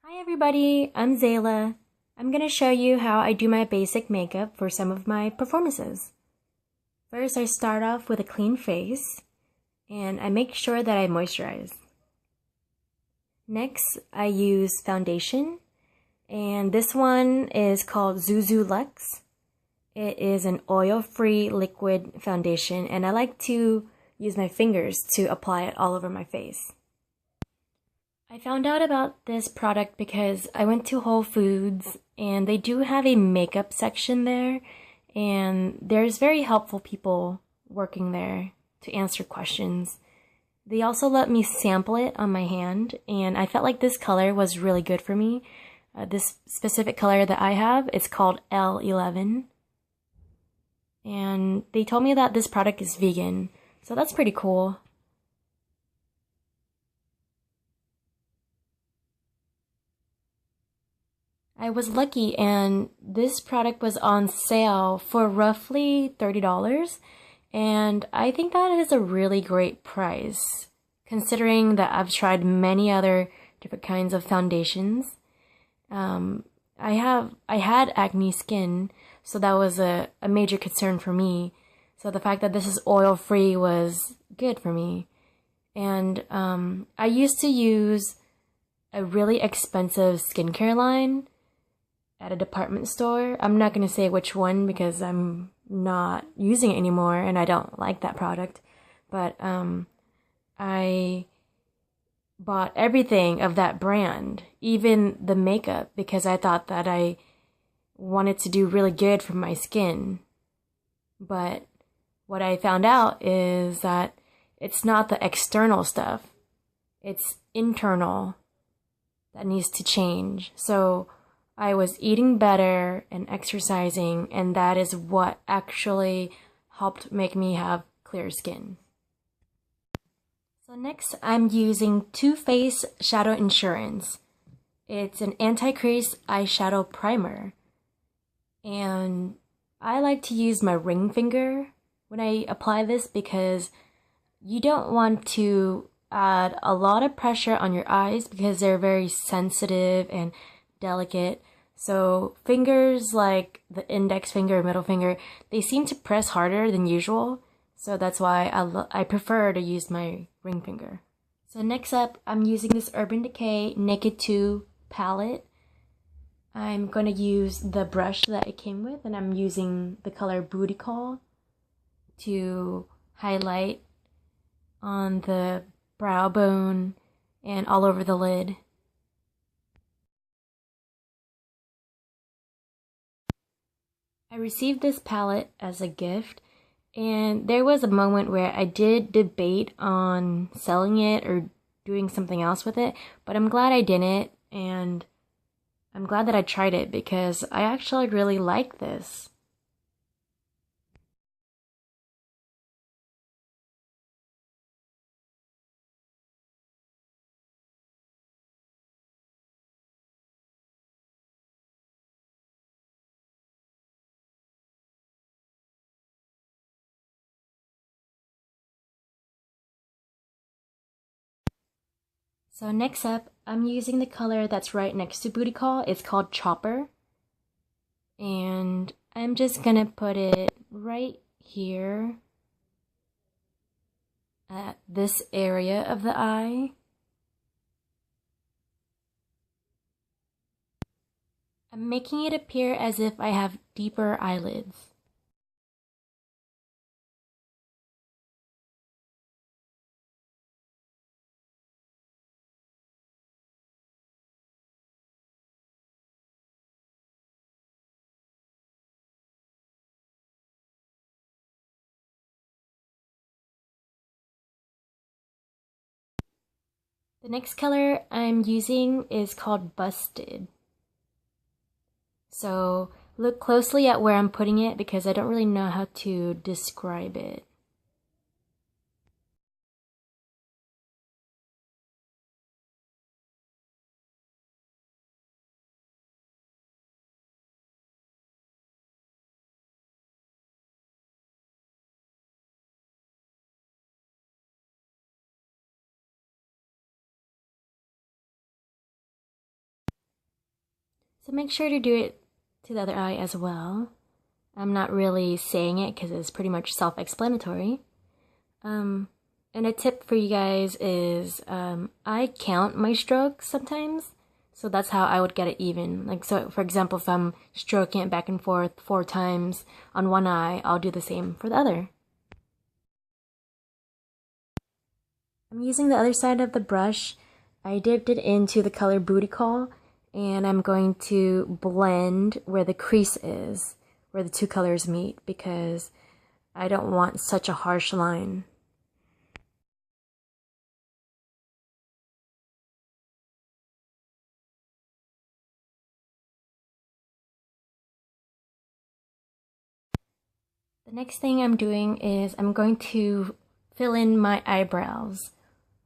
Hi everybody, I'm Zayla. I'm going to show you how I do my basic makeup for some of my performances. First, I start off with a clean face, and I make sure that I moisturize. Next, I use foundation, and this one is called Zuzu Luxe. It is an oil-free liquid foundation, and I like to use my fingers to apply it all over my face. I found out about this product because I went to Whole Foods and they do have a makeup section there, and there's very helpful people working there to answer questions. They also let me sample it on my hand, and I felt like this color was really good for me. This specific color that I have, it's called L11. And they told me that this product is vegan, so that's pretty cool. I was lucky, and this product was on sale for roughly $30, and I think that is a really great price, considering that I've tried many other different kinds of foundations. I had acne skin, so that was a major concern for me. So the fact that this is oil-free was good for me. And I used to use a really expensive skincare line at a department store. I'm not going to say which one because I'm not using it anymore and I don't like that product. But I bought everything of that brand, even the makeup, because I thought that I wanted to do really good for my skin. But what I found out is that it's not the external stuff, it's internal that needs to change. So I was eating better and exercising, and that is what actually helped make me have clear skin. So next, I'm using Too Faced Shadow Insurance. It's an anti-crease eyeshadow primer. And I like to use my ring finger when I apply this because you don't want to add a lot of pressure on your eyes because they're very sensitive and delicate. So fingers like the index finger, middle finger, they seem to press harder than usual. So that's why I prefer to use my ring finger. So next up, I'm using this Urban Decay Naked 2 palette. I'm going to use the brush that it came with, and I'm using the color Booty Call to highlight on the brow bone and all over the lid. I received this palette as a gift, and there was a moment where I did debate on selling it or doing something else with it, but I'm glad I didn't, and I'm glad that I tried it because I actually really like this. So next up, I'm using the color that's right next to Booty Call. It's called Chopper. And I'm just gonna put it right here at this area of the eye. I'm making it appear as if I have deeper eyelids. The next color I'm using is called Busted. So look closely at where I'm putting it because I don't really know how to describe it. So make sure to do it to the other eye as well. I'm not really saying it because it's pretty much self-explanatory. And a tip for you guys is I count my strokes sometimes. So that's how I would get it even. Like, so for example, if I'm stroking it back and forth 4 times on one eye, I'll do the same for the other. I'm using the other side of the brush. I dipped it into the color Booty Call, and I'm going to blend where the crease is, where the 2 colors meet, because I don't want such a harsh line. The next thing I'm doing is I'm going to fill in my eyebrows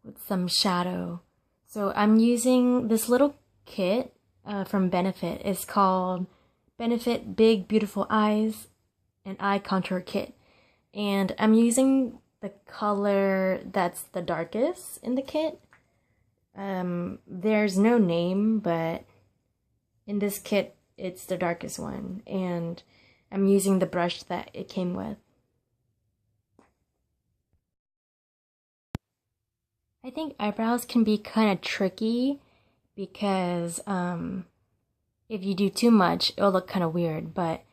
with some shadow. So I'm using this little kit from Benefit. It's called Benefit Big Beautiful Eyes and Eye Contour Kit. And I'm using the color that's the darkest in the kit. There's no name, but in this kit, it's the darkest one. And I'm using the brush that it came with. I think eyebrows can be kind of tricky because if you do too much, it'll look kind of weird. But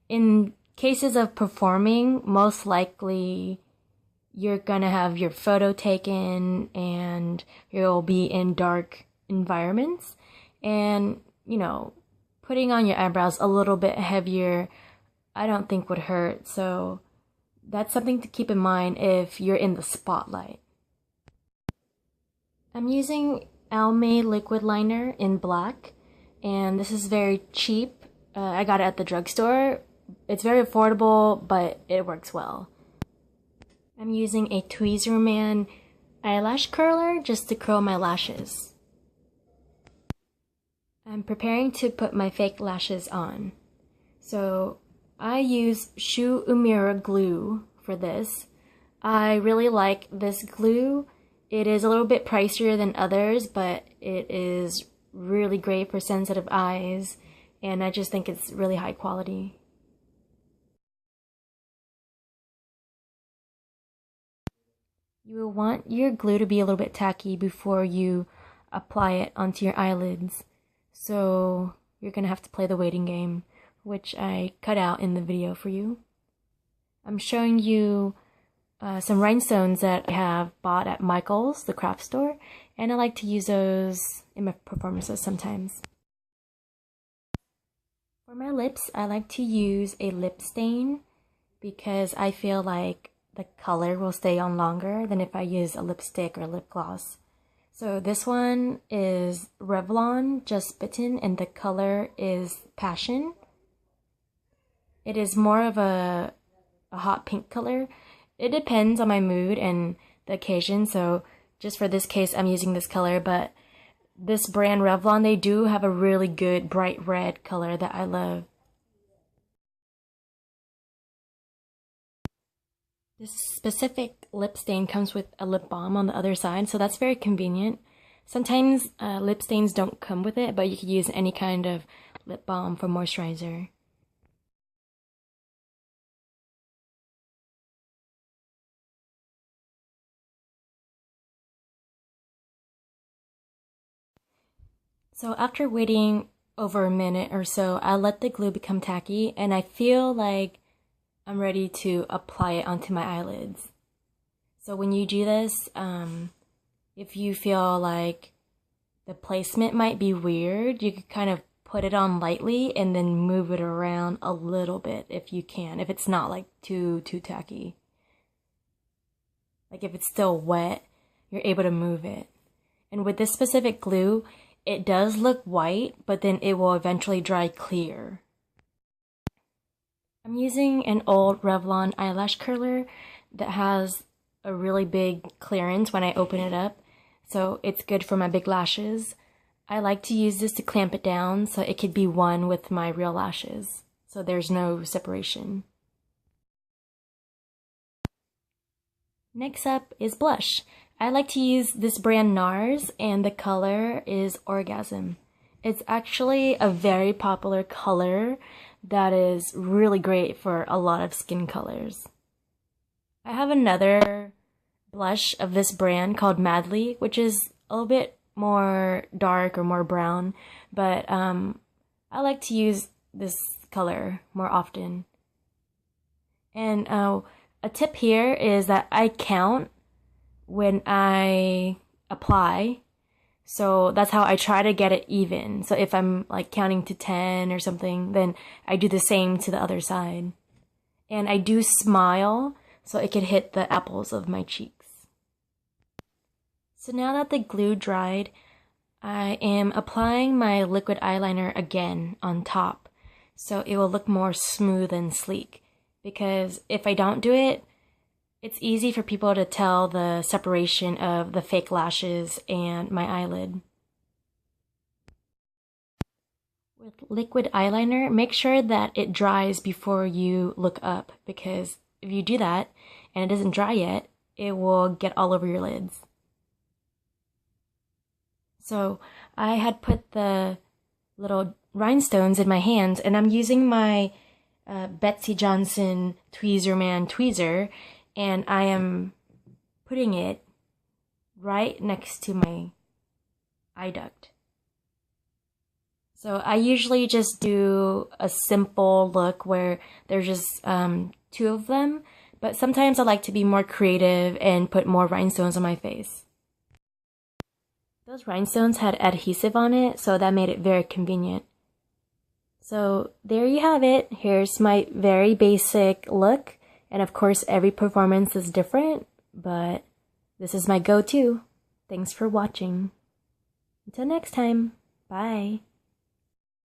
in cases of performing, most likely you're gonna have your photo taken and you'll be in dark environments. And, you know, putting on your eyebrows a little bit heavier, I don't think would hurt. So that's something to keep in mind if you're in the spotlight. I'm using Almay liquid liner in black, and this is very cheap. I got it at the drugstore. It's very affordable, but it works well. I'm using a Tweezerman eyelash curler just to curl my lashes. I'm preparing to put my fake lashes on. So I use Shu Uemura glue for this. I really like this glue. It is a little bit pricier than others, but it is really great for sensitive eyes, and I just think it's really high quality. You will want your glue to be a little bit tacky before you apply it onto your eyelids, so you're gonna have to play the waiting game, which I cut out in the video for you. I'm showing you some rhinestones that I have bought at Michael's, the craft store, and I like to use those in my performances sometimes. For my lips, I like to use a lip stain because I feel like the color will stay on longer than if I use a lipstick or lip gloss. So this one is Revlon Just Bitten, and the color is Passion. It is more of a hot pink color. It depends on my mood and the occasion, so just for this case, I'm using this color, but this brand Revlon, they do have a really good bright red color that I love. This specific lip stain comes with a lip balm on the other side, so that's very convenient. Sometimes lip stains don't come with it, but you could use any kind of lip balm for moisturizer. So after waiting over a minute or so, I let the glue become tacky, and I feel like I'm ready to apply it onto my eyelids. So when you do this, if you feel like the placement might be weird, you could kind of put it on lightly and then move it around a little bit if you can, if it's not like too tacky. Like if it's still wet, you're able to move it. And with this specific glue, it does look white, but then it will eventually dry clear. I'm using an old Revlon eyelash curler that has a really big clearance when I open it up, so it's good for my big lashes. I like to use this to clamp it down so it could be one with my real lashes, so there's no separation. Next up is blush. I like to use this brand NARS, and the color is Orgasm. It's actually a very popular color that is really great for a lot of skin colors. I have another blush of this brand called Madly, which is a little bit more dark or more brown, but I like to use this color more often. And a tip here is that I count when I apply. So that's how I try to get it even. So if I'm like counting to 10 or something, then I do the same to the other side. And I do smile so it could hit the apples of my cheeks. So now that the glue dried, I am applying my liquid eyeliner again on top so it will look more smooth and sleek. Because if I don't do it, it's easy for people to tell the separation of the fake lashes and my eyelid. With liquid eyeliner, make sure that it dries before you look up, because if you do that and it doesn't dry yet, it will get all over your lids. So I had put the little rhinestones in my hands, and I'm using my Betsy Johnson Tweezerman tweezer, and I am putting it right next to my eye duct. So I usually just do a simple look where there's just 2 of them, but sometimes I like to be more creative and put more rhinestones on my face. Those rhinestones had adhesive on it, so that made it very convenient. So there you have it. Here's my very basic look. And of course, every performance is different, but this is my go-to. Thanks for watching. Until next time, bye.